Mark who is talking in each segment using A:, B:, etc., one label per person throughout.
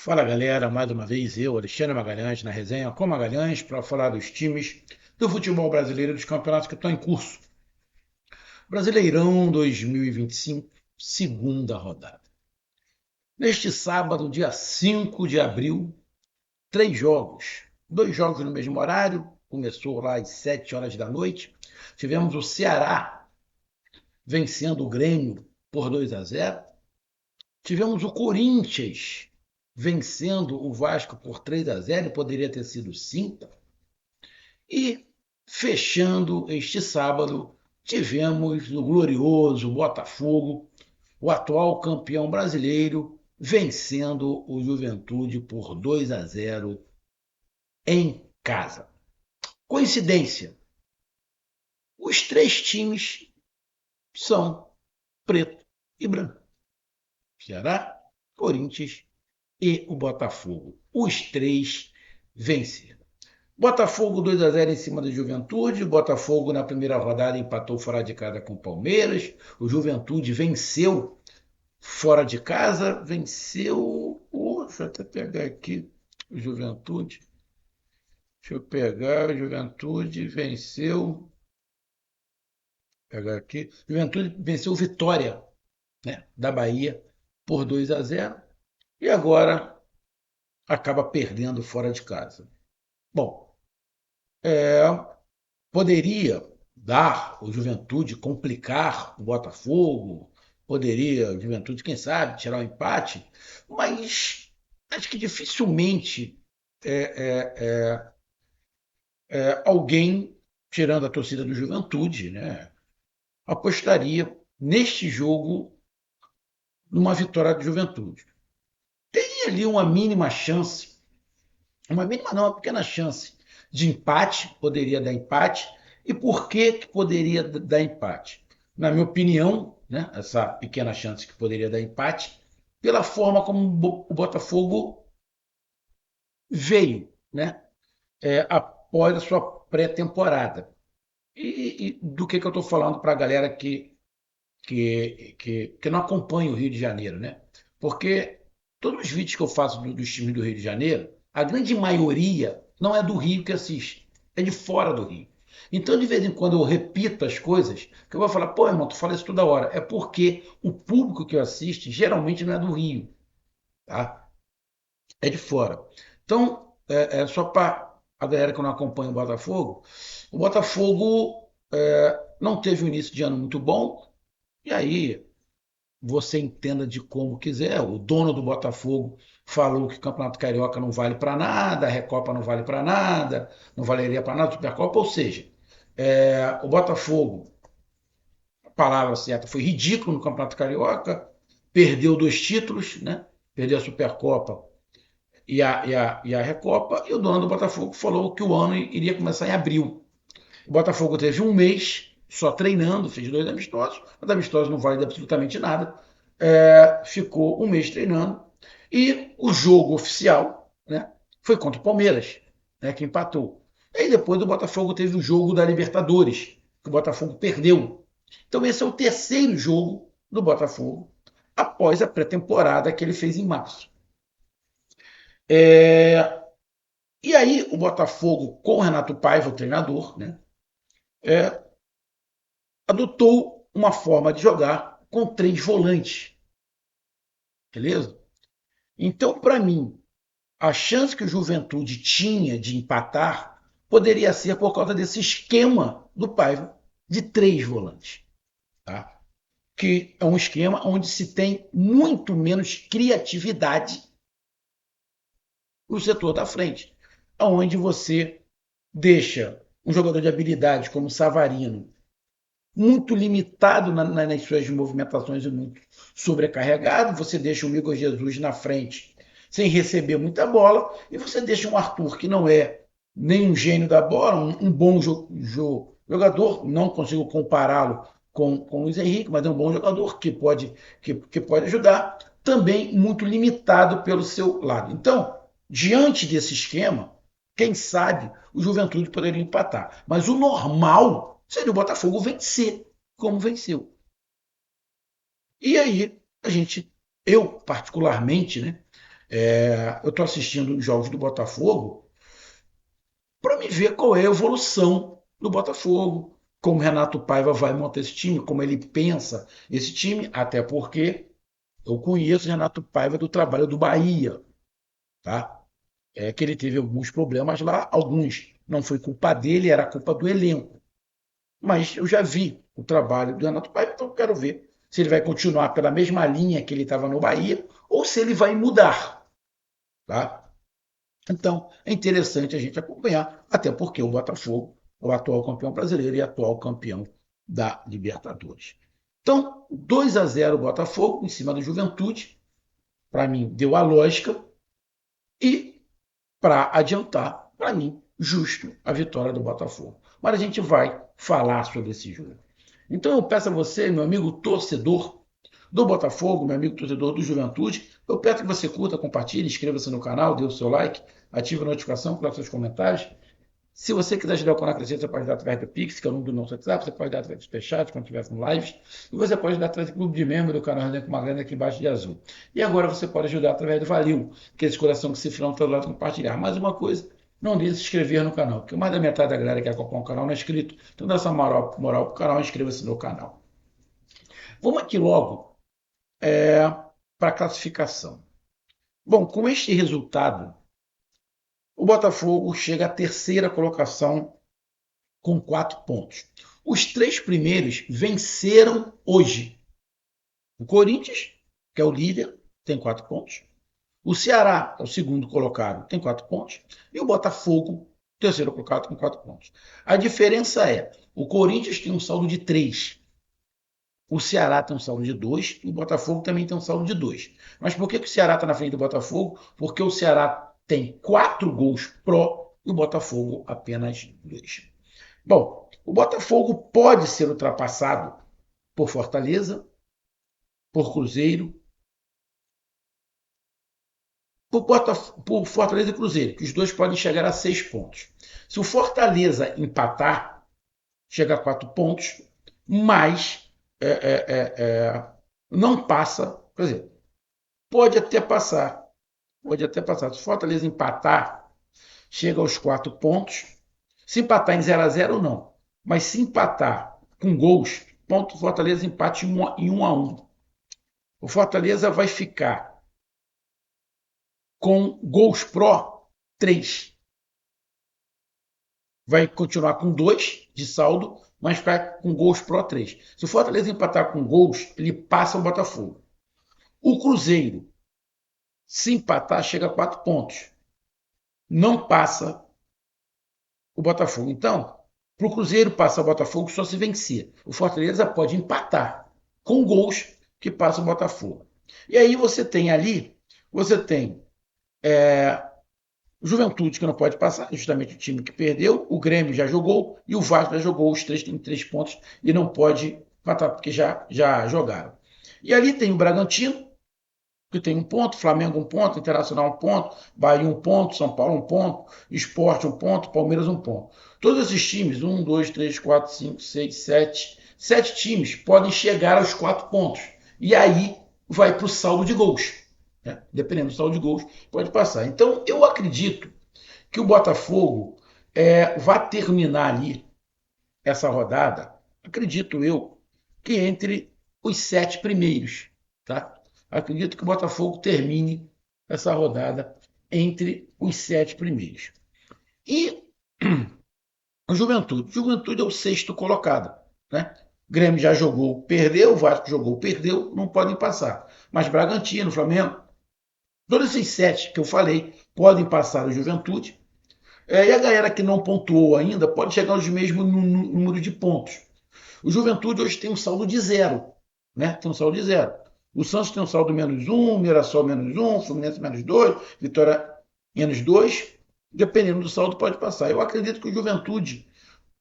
A: Fala galera, mais uma vez eu, Alexandre Magalhães, na resenha com Magalhães, para falar dos times do futebol brasileiro e dos campeonatos que estão em curso. Brasileirão 2025, segunda rodada. Neste sábado, dia 5 de abril, três jogos. Dois jogos no mesmo horário, começou lá às 7 horas da noite. Tivemos o Ceará vencendo o Grêmio por 2-0. Tivemos o Corinthians vencendo o Vasco por 3-0, poderia ter sido 5. E, fechando este sábado, tivemos no glorioso Botafogo, o atual campeão brasileiro, vencendo o Juventude por 2-0 em casa. Coincidência, os três times são preto e branco. Ceará, Corinthians e o Botafogo. Os três venceram. Botafogo 2-0 em cima do Juventude. O Botafogo na primeira rodada empatou fora de casa com o Palmeiras. O Juventude venceu fora de casa. Venceu. Deixa eu até pegar aqui. O Juventude. Deixa eu pegar. O Juventude venceu. Pegar aqui. Juventude venceu o Vitória, né, da Bahia por 2-0. E agora acaba perdendo fora de casa. Bom, é, poderia dar o Juventude, complicar o Botafogo, poderia o Juventude, quem sabe, tirar o empate, mas acho que dificilmente alguém, tirando a torcida do Juventude, né, apostaria neste jogo numa vitória do Juventude. Tem ali uma mínima não, uma pequena chance de empate, poderia dar empate. E por que poderia dar empate? Na minha opinião, né, essa pequena chance que poderia dar empate, pela forma como o Botafogo veio, né, após a sua pré-temporada. E do que eu estou falando para a galera que não acompanha o Rio de Janeiro, né? Porque todos os vídeos que eu faço dos times do Rio de Janeiro, a grande maioria não é do Rio que assiste, é de fora do Rio. Então, de vez em quando eu repito as coisas, que eu vou falar, pô, irmão, tu fala isso toda hora. É porque o público que eu assiste geralmente não é do Rio, tá? É de fora. Então, só para a galera que não acompanha o Botafogo não teve um início de ano muito bom, e aí você entenda de como quiser. O dono do Botafogo falou que o Campeonato Carioca não vale para nada, a Recopa não vale para nada, não valeria para nada a Supercopa, ou seja, o Botafogo, a palavra certa, foi ridículo no Campeonato Carioca, perdeu dois títulos, né? Perdeu a Supercopa e a Recopa, e o dono do Botafogo falou que o ano iria começar em abril. O Botafogo teve um mês só treinando, fez dois amistosos, mas amistosos não vale absolutamente nada. Ficou um mês treinando e o jogo oficial, né, foi contra o Palmeiras, né, que empatou. E aí depois o Botafogo teve o jogo da Libertadores, que o Botafogo perdeu. Então esse é o terceiro jogo do Botafogo após a pré-temporada que ele fez em março. E aí o Botafogo, com o Renato Paiva, o treinador, né, é, adotou uma forma de jogar com três volantes, beleza? Então, para mim, a chance que o Juventude tinha de empatar poderia ser por causa desse esquema do Paiva de três volantes, tá? Que é um esquema onde se tem muito menos criatividade no setor da frente, onde você deixa um jogador de habilidade como o Savarino muito limitado nas suas movimentações e muito sobrecarregado. Você deixa o Igor Jesus na frente sem receber muita bola e você deixa um Arthur que não é nem um gênio da bola, um bom jogador, não consigo compará-lo com o Luiz Henrique, mas é um bom jogador que pode ajudar, também muito limitado pelo seu lado. Então, diante desse esquema, quem sabe o Juventude poderia empatar. Mas o normal seria o Botafogo vencer, como venceu. E aí, eu particularmente, né, Eu estou assistindo os jogos do Botafogo para me ver qual é a evolução do Botafogo, como o Renato Paiva vai montar esse time, como ele pensa esse time, até porque eu conheço o Renato Paiva do trabalho do Bahia, tá? É que ele teve alguns problemas lá, alguns não foi culpa dele, era culpa do elenco. Mas eu já vi o trabalho do Renato Paiva, então eu quero ver se ele vai continuar pela mesma linha que ele estava no Bahia ou se ele vai mudar, tá? Então, é interessante a gente acompanhar, até porque o Botafogo é o atual campeão brasileiro e atual campeão da Libertadores. Então, 2-0 Botafogo em cima do Juventude, para mim deu a lógica e para adiantar, para mim, justo a vitória do Botafogo. Mas a gente vai falar sobre esse jogo. Então eu peço a você, meu amigo torcedor do Botafogo, meu amigo torcedor do Juventude, eu peço que você curta, compartilhe, inscreva-se no canal, dê o seu like, ative a notificação, coloque seus comentários. Se você quiser ajudar o canal a crescer, você pode dar através do Pix, que é o número do nosso WhatsApp, você pode dar através do Superchat, quando estiver com lives, e você pode dar através do clube de membro do canal Resenha com uma grana aqui embaixo de azul. E agora você pode ajudar através do Valeu, que é esse coração que se filar todo lado compartilhar. Mais uma coisa, não deixe de se inscrever no canal, porque mais da metade da galera que acompanha o canal não é inscrito, então dá essa moral pro canal e inscreva-se no canal. Vamos aqui logo para a classificação. Bom, com este resultado, o Botafogo chega à terceira colocação com 4 pontos. Os 3 primeiros venceram hoje. O Corinthians, que é o líder, tem 4 pontos. O Ceará, que é o segundo colocado, tem 4 pontos. E o Botafogo, terceiro colocado, com 4 pontos. A diferença é, o Corinthians tem um saldo de 3. O Ceará tem um saldo de 2 e o Botafogo também tem um saldo de 2. Mas por que o Ceará está na frente do Botafogo? Porque o Ceará tem 4 gols pró e o Botafogo apenas 2. Bom, o Botafogo pode ser ultrapassado por Fortaleza, por Cruzeiro, por Fortaleza e Cruzeiro, que os dois podem chegar a 6 pontos. Se o Fortaleza empatar, chega a 4 pontos, mas não passa, quer dizer, pode até passar, Se o Fortaleza empatar, chega aos 4 pontos. Se empatar em 0-0, não. Mas se empatar com gols, ponto Fortaleza empate em 1-1. O Fortaleza vai ficar com gols pró 3. Vai continuar com 2 de saldo, mas ficar com gols pró 3. Se o Fortaleza empatar com gols, ele passa o Botafogo. O Cruzeiro, se empatar, chega a 4 pontos. Não passa o Botafogo. Então, para o Cruzeiro passar o Botafogo só se vencer. O Fortaleza pode empatar com gols que passa o Botafogo. E aí você tem o Juventude, que não pode passar, justamente o time que perdeu, o Grêmio já jogou e o Vasco já jogou, os três têm 3 pontos e não pode empatar, porque já jogaram. E ali tem o Bragantino, que tem 1 ponto, Flamengo 1 ponto, Internacional 1 ponto, Bahia 1 ponto, São Paulo 1 ponto, Sport 1 ponto, Palmeiras 1 ponto. Todos esses times, 1, 2, 3, 4, 5, 6, 7 times podem chegar aos 4 pontos. E aí vai para o saldo de gols. Né? Dependendo do saldo de gols, pode passar. Então eu acredito que o Botafogo vai terminar ali essa rodada, acredito eu, que entre os 7 primeiros. Tá? Acredito que o Botafogo termine essa rodada entre os 7 primeiros. E o Juventude. Juventude é o sexto colocado. Né? Grêmio já jogou, perdeu, Vasco jogou, perdeu, não podem passar. Mas Bragantino, Flamengo, todos esses 7 que eu falei podem passar o Juventude. E a galera que não pontuou ainda pode chegar aos mesmos número de pontos. O Juventude hoje tem um saldo de 0. Né? Tem um saldo de 0. O Santos tem um saldo menos 1, Mirassol menos 1, Fluminense menos 2, Vitória menos 2. Dependendo do saldo, pode passar. Eu acredito que o Juventude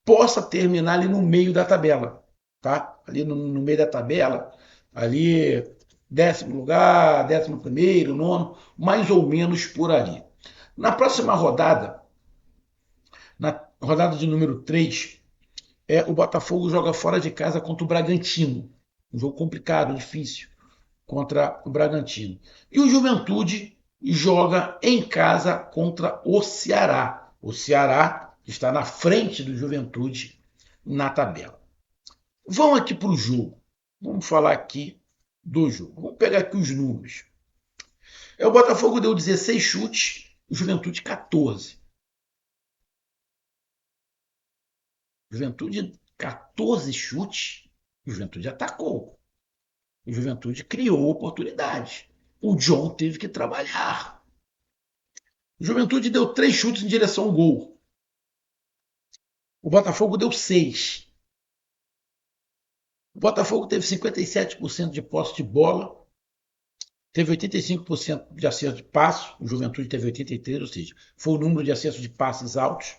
A: possa terminar ali no meio da tabela. Tá? Ali no meio da tabela, ali 10º lugar, 11º, nono, mais ou menos por ali. Na próxima rodada, na rodada de número 3, o Botafogo joga fora de casa contra o Bragantino. Um jogo complicado, difícil, contra o Bragantino. E o Juventude joga em casa contra o Ceará. O Ceará está na frente do Juventude na tabela. Vamos aqui para o jogo. Vamos falar aqui do jogo. Vamos pegar aqui os números. O Botafogo deu 16 chutes, o Juventude 14. Juventude 14 chutes, o Juventude atacou. O Juventude criou oportunidades. O John teve que trabalhar. O Juventude deu 3 chutes em direção ao gol. O Botafogo deu 6. O Botafogo teve 57% de posse de bola, teve 85% de acerto de passe, o Juventude teve 83%, ou seja, foi o número de acertos de passes altos.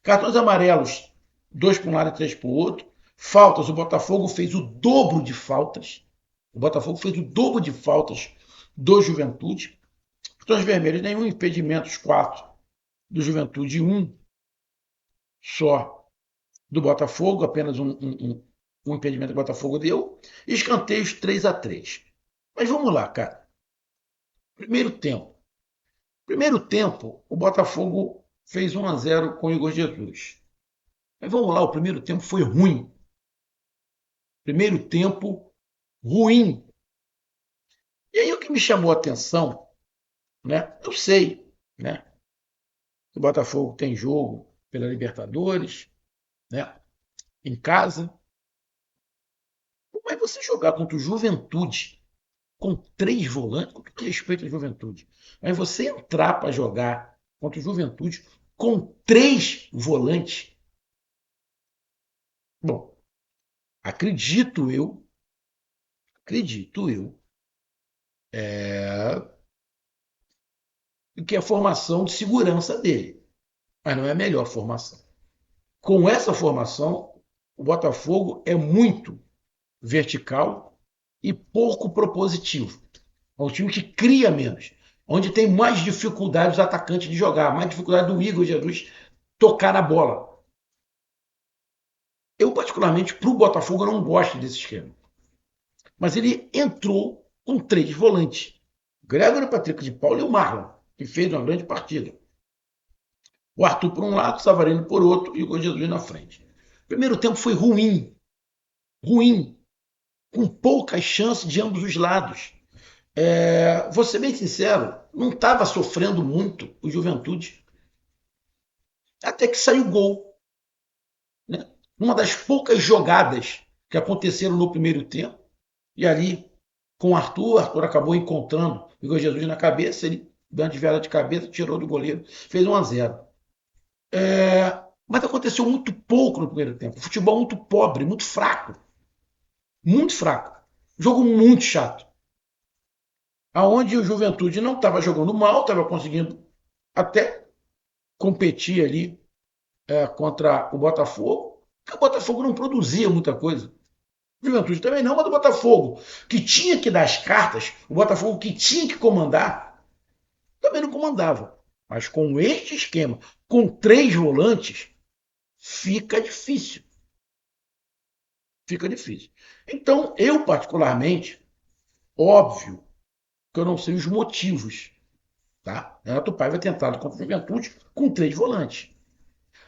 A: Cartões amarelos, 2 para um lado e 3 para o outro. Faltas, o Botafogo fez o dobro de faltas. O Botafogo fez o dobro de faltas do Juventude. Cartões vermelhos, nenhum impedimento, os 4 do Juventude, 1 só do Botafogo, apenas um impedimento que o Botafogo deu. Escanteios 3-3. Mas vamos lá, cara. Primeiro tempo. Primeiro tempo, o Botafogo fez 1-0 com o Igor Jesus. Mas vamos lá, o primeiro tempo foi ruim. Primeiro tempo ruim. E aí o que me chamou a atenção, né? Eu sei, né? O Botafogo tem jogo pela Libertadores, né? Em casa. Mas você jogar contra o Juventude com 3 volantes, com todo respeito à Juventude, mas você entrar para jogar contra o Juventude com 3 volantes, bom, acredito eu, que é a formação de segurança dele, mas não é a melhor formação. Com essa formação, o Botafogo é muito vertical e pouco propositivo. É um time que cria menos, onde tem mais dificuldade dos atacantes de jogar, mais dificuldade do Igor Jesus tocar na bola. Eu, particularmente, para o Botafogo, eu não gosto desse esquema. Mas ele entrou com 3 volantes. Gregory, Patrick de Paula e o Marlon, que fez uma grande partida. O Arthur por um lado, o Savarino por outro e o Igor Jesus na frente. O primeiro tempo foi ruim. Ruim. Com poucas chances de ambos os lados. Vou ser bem sincero, não estava sofrendo muito o Juventude. Até que saiu o gol. Né? Uma das poucas jogadas que aconteceram no primeiro tempo. E ali, com o Arthur acabou encontrando o Igor Jesus na cabeça, ele deu uma desviada de cabeça, tirou do goleiro, fez 1-0. Mas aconteceu muito pouco no primeiro tempo. Futebol muito pobre, muito fraco. Muito fraco. Jogo muito chato. Aonde o Juventude não estava jogando mal, estava conseguindo até competir ali contra o Botafogo, porque o Botafogo não produzia muita coisa. O Juventude também não, mas o Botafogo, que tinha que dar as cartas, o Botafogo que tinha que comandar, também não comandava. Mas com este esquema, com 3 volantes, fica difícil. Fica difícil. Então, eu particularmente, óbvio que eu não sei os motivos. Tá? Renato Paiva vai tentar contra o Juventude com 3 volantes.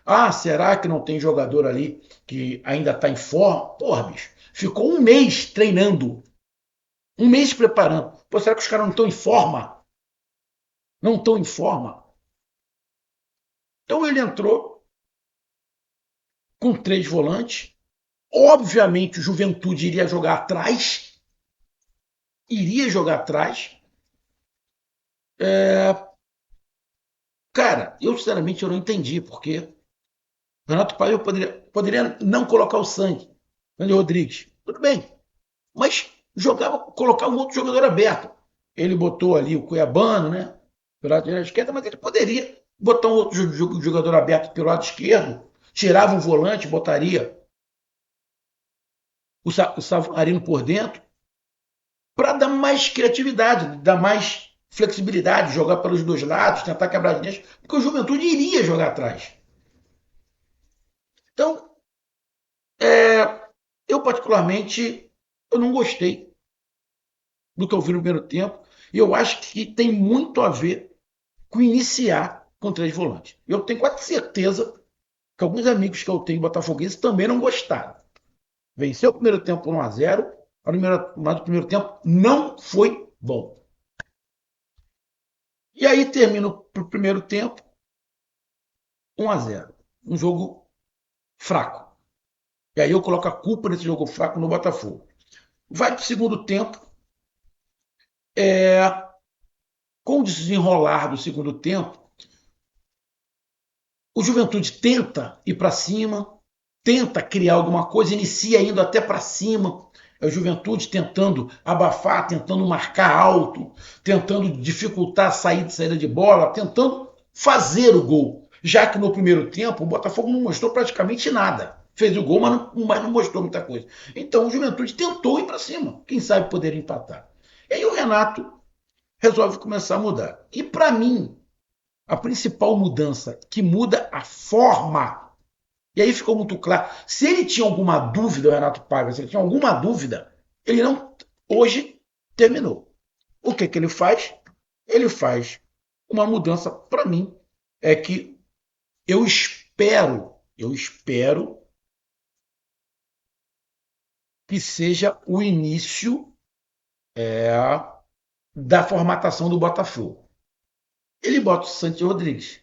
A: Ah, será que não tem jogador ali que ainda está em forma? Porra, bicho. Ficou um mês treinando. Um mês preparando. Pô, será que os caras não estão em forma? Não estão em forma. Então ele entrou com 3 volantes. Obviamente o Juventude iria jogar atrás. Iria jogar atrás. Cara, eu sinceramente eu não entendi, porque o Renato Paiva poderia não colocar o Sangue, Sandy Rodrigues. Tudo bem. Mas jogava, colocar um outro jogador aberto. Ele botou ali o Cuiabano, né? Pelo lado direito esquerda, mas ele poderia botar um outro jogador aberto pelo lado esquerdo, tirava um volante, botaria o Savarino por dentro, para dar mais criatividade, dar mais flexibilidade, jogar pelos 2 lados, tentar quebrar as linhas, porque o Juventude iria jogar atrás. Então, eu particularmente, eu não gostei do que eu vi no primeiro tempo. E eu acho que tem muito a ver com iniciar com 3 volantes. Eu tenho quase certeza que alguns amigos que eu tenho botafoguenses também não gostaram. Venceu o primeiro tempo por 1-0, mas o primeiro tempo não foi bom. E aí termina o primeiro tempo 1-0. Um jogo fraco. E aí eu coloco a culpa nesse jogo fraco no Botafogo. Vai para o segundo tempo. Com o desenrolar do segundo tempo, o Juventude tenta ir para cima, tenta criar alguma coisa, inicia indo até para cima. É o Juventude tentando abafar, tentando marcar alto, tentando dificultar a saída de bola, tentando fazer o gol. Já que no primeiro tempo o Botafogo não mostrou praticamente nada. Fez o gol, mas não mostrou muita coisa. Então o Juventude tentou ir para cima. Quem sabe poder empatar. E aí o Renato resolve começar a mudar. E para mim, a principal mudança que muda a forma. E aí ficou muito claro. Se ele tinha alguma dúvida, o Renato Paiva, se ele tinha alguma dúvida, ele não. Hoje terminou. O que ele faz? Ele faz uma mudança, para mim, é que eu espero que seja o início da formatação do Botafogo. Ele bota o Santi Rodrigues.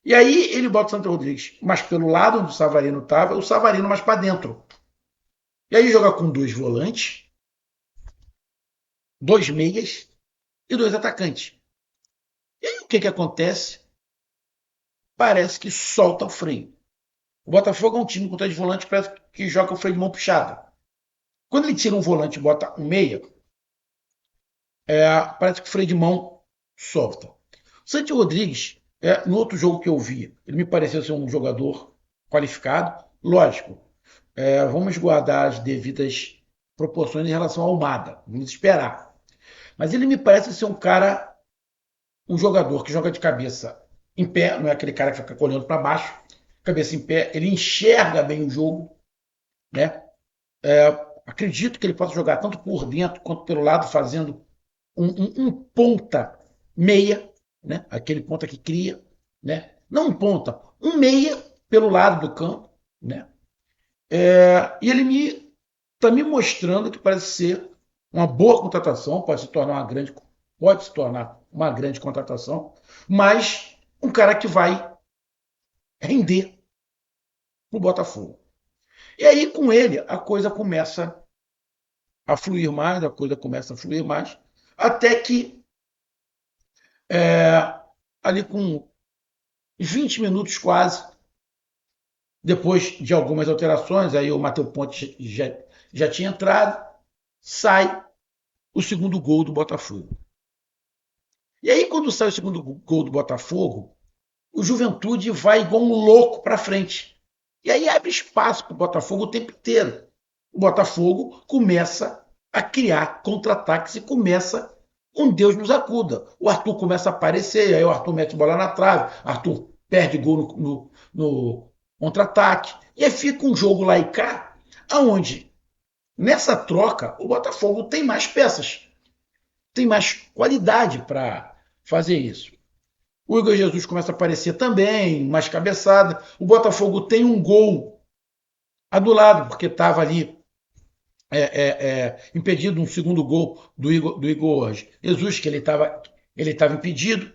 A: E aí ele bota o Santos Rodrigues mais pelo lado onde o Savarino estava, o Savarino mais para dentro. E aí joga com 2 volantes, 2 meias e 2 atacantes. E aí o que acontece? Parece que solta o freio. O Botafogo é um time com 3 volantes, parece que joga o freio de mão puxada. Quando ele tira um volante e bota um meia, parece que o freio de mão solta. O Santi Rodrigues, no outro jogo que eu vi, ele me pareceu ser um jogador qualificado. Lógico, vamos guardar as devidas proporções em relação ao Almada. Vamos esperar. Mas ele me parece ser um jogador que joga de cabeça em pé, não é aquele cara que fica olhando para baixo, cabeça em pé, ele enxerga bem o jogo, né? Acredito que ele possa jogar tanto por dentro quanto pelo lado, fazendo um ponta meia, né? Aquele ponta que cria, né? Não um ponta, um meia pelo lado do campo, né? E ele está me mostrando que parece ser uma boa contratação, pode se tornar uma grande contratação, mas um cara que vai render para o Botafogo. E aí, com ele, a coisa começa a fluir mais, até que ali com 20 minutos quase, depois de algumas alterações, aí o Matheus Ponte já tinha entrado, sai o segundo gol do Botafogo. E aí, quando sai o segundo gol do Botafogo, o Juventude vai igual um louco para frente. E aí abre espaço para o Botafogo o tempo inteiro. O Botafogo começa a criar contra-ataques e começa com Deus nos acuda. O Arthur começa a aparecer, aí o Arthur mete bola na trave, Arthur perde gol no contra-ataque. E aí fica um jogo lá e cá, aonde nessa troca o Botafogo tem mais peças, tem mais qualidade para fazer isso. O Igor Jesus começa a aparecer também, mais cabeçada. O Botafogo tem um gol adulado, porque estava ali impedido um segundo gol do Igor Jesus, que ele estava impedido.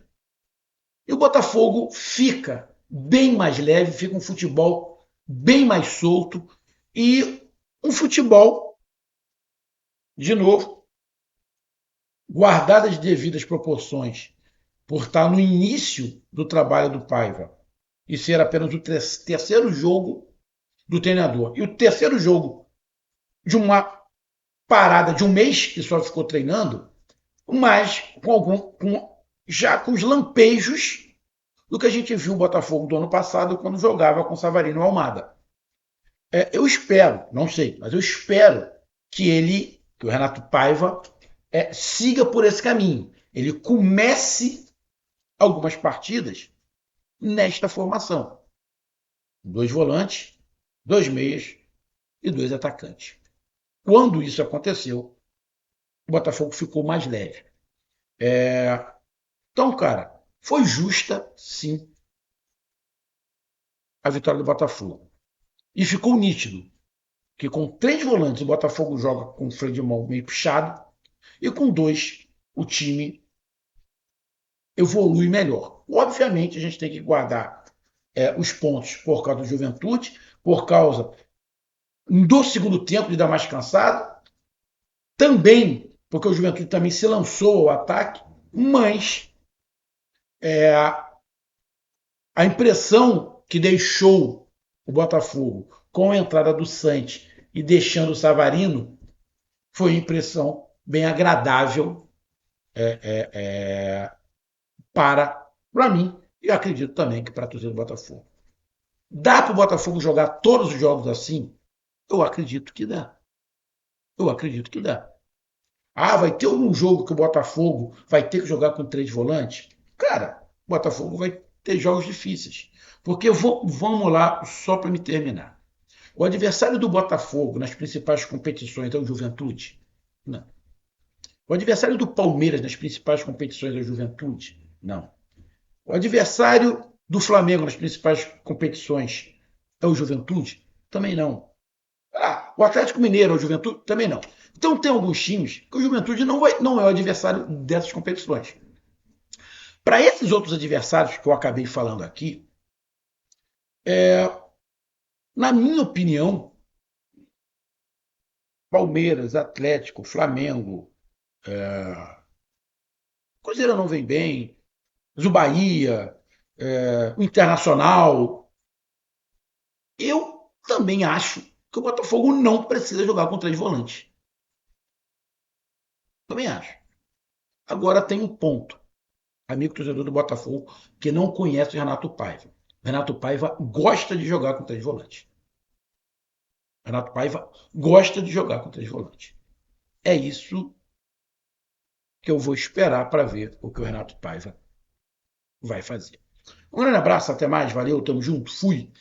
A: E o Botafogo fica bem mais leve, fica um futebol bem mais solto e um futebol, de novo, guardado as devidas proporções, por estar no início do trabalho do Paiva e ser apenas o terceiro jogo do treinador. E o terceiro jogo de uma parada de um mês que só ficou treinando, mas já com os lampejos do que a gente viu o Botafogo do ano passado quando jogava com Savarino e Almada. Eu espero, não sei, mas eu espero que o Renato Paiva, siga por esse caminho. Ele comece algumas partidas nesta formação. 2 volantes, 2 meias e 2 atacantes. Quando isso aconteceu, o Botafogo ficou mais leve. Então, cara, foi justa, sim, a vitória do Botafogo. E ficou nítido que com 3 volantes o Botafogo joga com o freio de mão meio puxado e com 2 o time evolui melhor. Obviamente a gente tem que guardar os pontos por causa do Juventude, por causa do segundo tempo de dar mais cansado, também porque o Juventude também se lançou ao ataque, mas a impressão que deixou o Botafogo com a entrada do Santos e deixando o Savarino foi uma impressão bem agradável para mim e acredito também que para a torcida do Botafogo. Dá para o Botafogo jogar todos os jogos assim? Eu acredito que dá. Eu acredito que dá. Ah, vai ter algum jogo que o Botafogo vai ter que jogar com 3 volantes? Cara, o Botafogo vai ter jogos difíceis. Porque vamos lá, só para me terminar. O adversário do Botafogo nas principais competições é o Juventude? Não. O adversário do Palmeiras nas principais competições é o Juventude? Não. O adversário do Flamengo nas principais competições é o Juventude? Também não. Ah, o Atlético Mineiro é o Juventude? Também não. Então tem alguns times que o Juventude não é o adversário dessas competições. Para esses outros adversários que eu acabei falando aqui, na minha opinião, Palmeiras, Atlético, Flamengo, Cruzeiro não vem bem, mas o Bahia, o Internacional, eu também acho que o Botafogo não precisa jogar com 3 volantes. Também acho. Agora tem um ponto. Amigo torcedor do Botafogo que não conhece o Renato Paiva. Renato Paiva gosta de jogar com 3 volantes. Renato Paiva gosta de jogar com 3 volantes. É isso que eu vou esperar para ver o que o Renato Paiva vai fazer. Um grande abraço, até mais, valeu, tamo junto, fui.